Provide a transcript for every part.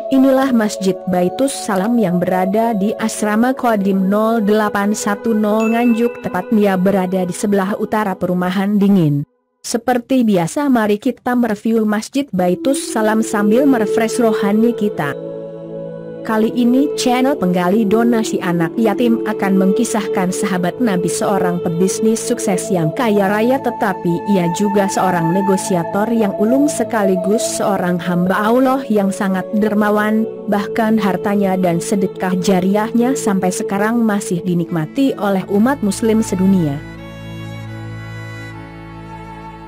Inilah Masjid Baitus Salam yang berada di Asrama Kodim 0810 Nganjuk, tepatnya berada di sebelah utara perumahan dingin. Seperti biasa, mari kita mereview Masjid Baitus Salam sambil merefresh rohani kita. Kali ini channel Penggali Donasi Anak Yatim akan mengkisahkan sahabat Nabi, seorang pebisnis sukses yang kaya raya, tetapi ia juga seorang negosiator yang ulung sekaligus seorang hamba Allah yang sangat dermawan. Bahkan hartanya dan sedekah jariahnya sampai sekarang masih dinikmati oleh umat muslim sedunia.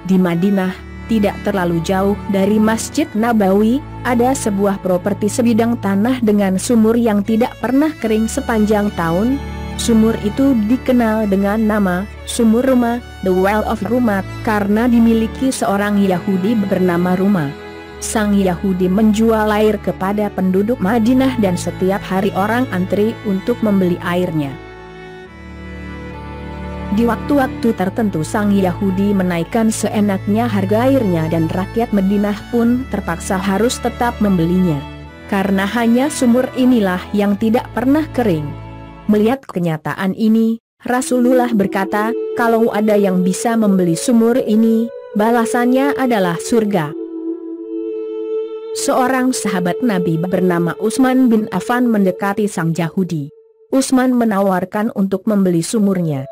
Di Madinah, tidak terlalu jauh dari Masjid Nabawi, ada sebuah properti sebidang tanah dengan sumur yang tidak pernah kering sepanjang tahun. Sumur itu dikenal dengan nama Sumur Ruma, The Well of Ruma, karena dimiliki seorang Yahudi bernama Ruma. Sang Yahudi menjual air kepada penduduk Madinah dan setiap hari orang antri untuk membeli airnya. Di waktu-waktu tertentu sang Yahudi menaikkan seenaknya harga airnya dan rakyat Madinah pun terpaksa harus tetap membelinya. Karena hanya sumur inilah yang tidak pernah kering. Melihat kenyataan ini, Rasulullah berkata, kalau ada yang bisa membeli sumur ini, balasannya adalah surga. Seorang sahabat Nabi bernama Utsman bin Affan mendekati sang Yahudi. Utsman menawarkan untuk membeli sumurnya.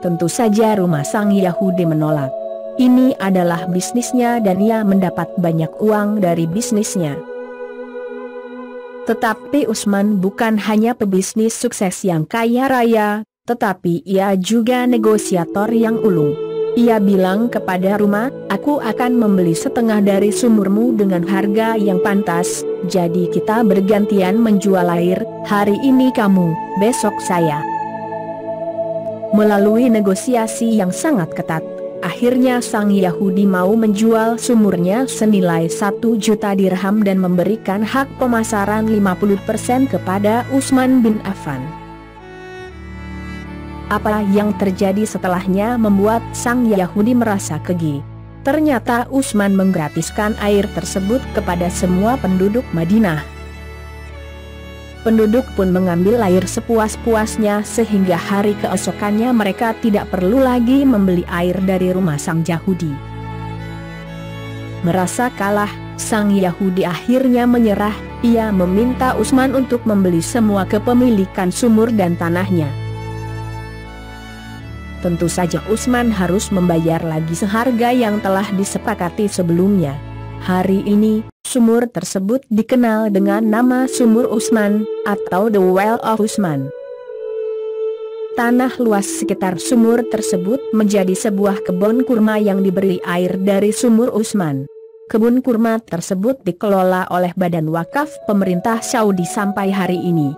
Tentu saja rumah sang Yahudi menolak. Ini adalah bisnisnya dan ia mendapat banyak uang dari bisnisnya. Tetapi Utsman bukan hanya pebisnis sukses yang kaya raya, tetapi ia juga negosiator yang ulung. Ia bilang kepada Ruma, aku akan membeli setengah dari sumurmu dengan harga yang pantas, jadi kita bergantian menjual air, hari ini kamu, besok saya. Melalui negosiasi yang sangat ketat, akhirnya sang Yahudi mau menjual sumurnya senilai 1 juta dirham dan memberikan hak pemasaran 50% kepada Utsman bin Affan. Apa yang terjadi setelahnya membuat sang Yahudi merasa keji. Ternyata Utsman menggratiskan air tersebut kepada semua penduduk Madinah. Penduduk pun mengambil air sepuas-puasnya sehingga hari keesokannya mereka tidak perlu lagi membeli air dari rumah sang Yahudi. Merasa kalah, sang Yahudi akhirnya menyerah. Ia meminta Utsman untuk membeli semua kepemilikan sumur dan tanahnya. Tentu saja Utsman harus membayar lagi seharga yang telah disepakati sebelumnya. Hari ini, sumur tersebut dikenal dengan nama Sumur Utsman, atau The Well of Utsman. Tanah luas sekitar sumur tersebut menjadi sebuah kebun kurma yang diberi air dari Sumur Utsman. Kebun kurma tersebut dikelola oleh Badan Wakaf Pemerintah Saudi sampai hari ini.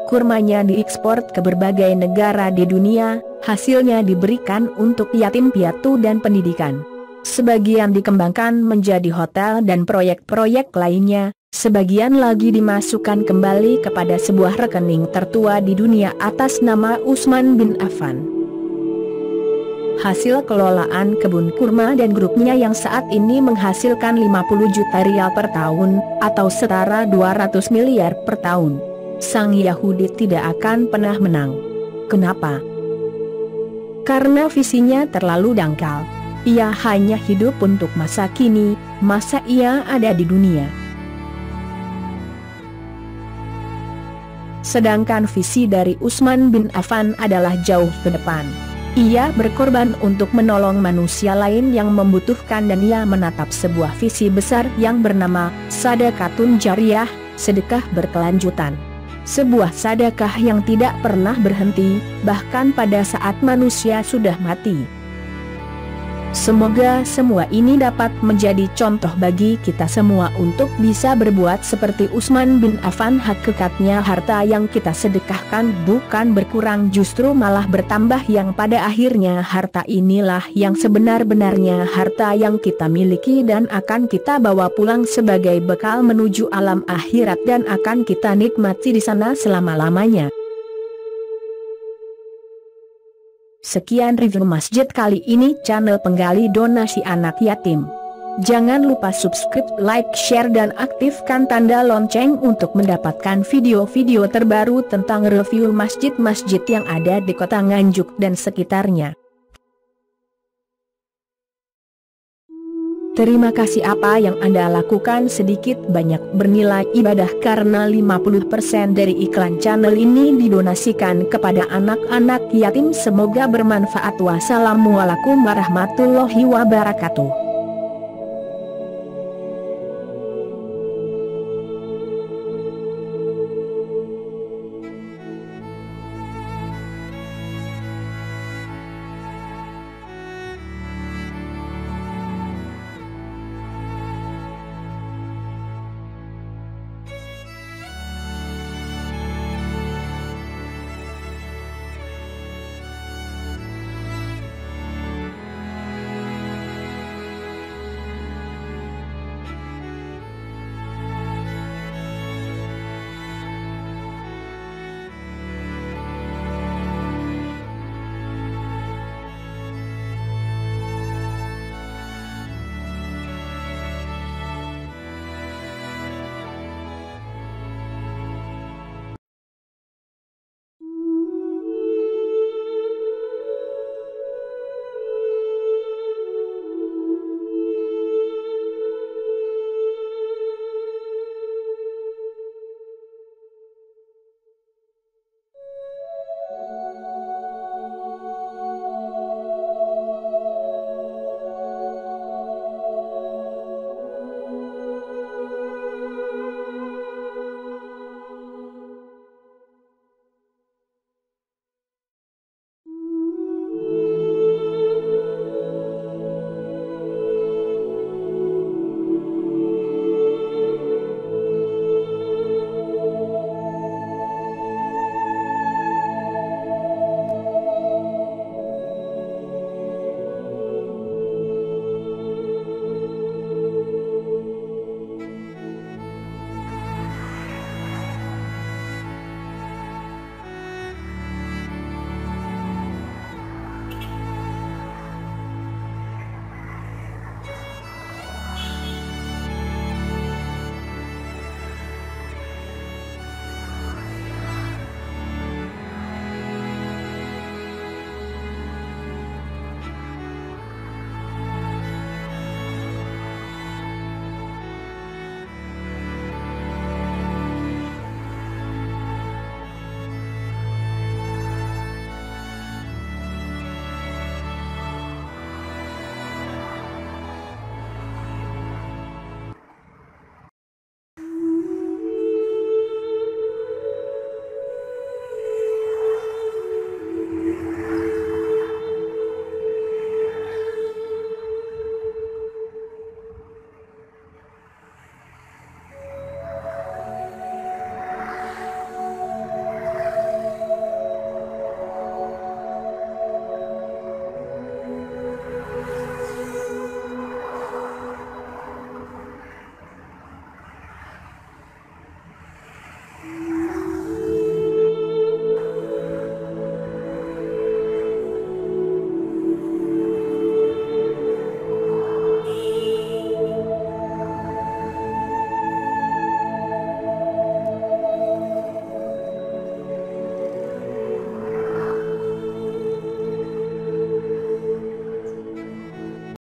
Kurmanya diekspor ke berbagai negara di dunia, hasilnya diberikan untuk yatim piatu dan pendidikan. Sebagian dikembangkan menjadi hotel dan proyek-proyek lainnya, sebagian lagi dimasukkan kembali kepada sebuah rekening tertua di dunia atas nama Utsman bin Affan. Hasil kelolaan kebun kurma dan grupnya yang saat ini menghasilkan 50 juta rial per tahun, atau setara 200 miliar per tahun. Sang Yahudi tidak akan pernah menang. Kenapa? Karena visinya terlalu dangkal. Ia hanya hidup untuk masa kini, masa ia ada di dunia. Sedangkan visi dari Utsman bin Affan adalah jauh ke depan. Ia berkorban untuk menolong manusia lain yang membutuhkan dan ia menatap sebuah visi besar yang bernama Sadaqatun Jariyah, sedekah berkelanjutan. Sebuah sedekah yang tidak pernah berhenti, bahkan pada saat manusia sudah mati. Semoga semua ini dapat menjadi contoh bagi kita semua untuk bisa berbuat seperti Utsman bin Affan. Hakikatnya harta yang kita sedekahkan bukan berkurang, justru malah bertambah, yang pada akhirnya harta inilah yang sebenar-benarnya harta yang kita miliki dan akan kita bawa pulang sebagai bekal menuju alam akhirat dan akan kita nikmati di sana selama-lamanya. Sekian review masjid kali ini, channel Penggali Donasi Anak Yatim. Jangan lupa subscribe, like, share dan aktifkan tanda lonceng untuk mendapatkan video-video terbaru tentang review masjid-masjid yang ada di kota Nganjuk dan sekitarnya. Terima kasih. Apa yang Anda lakukan sedikit banyak bernilai ibadah, karena 50% dari iklan channel ini didonasikan kepada anak-anak yatim. Semoga bermanfaat. Wassalamualaikum warahmatullahi wabarakatuh.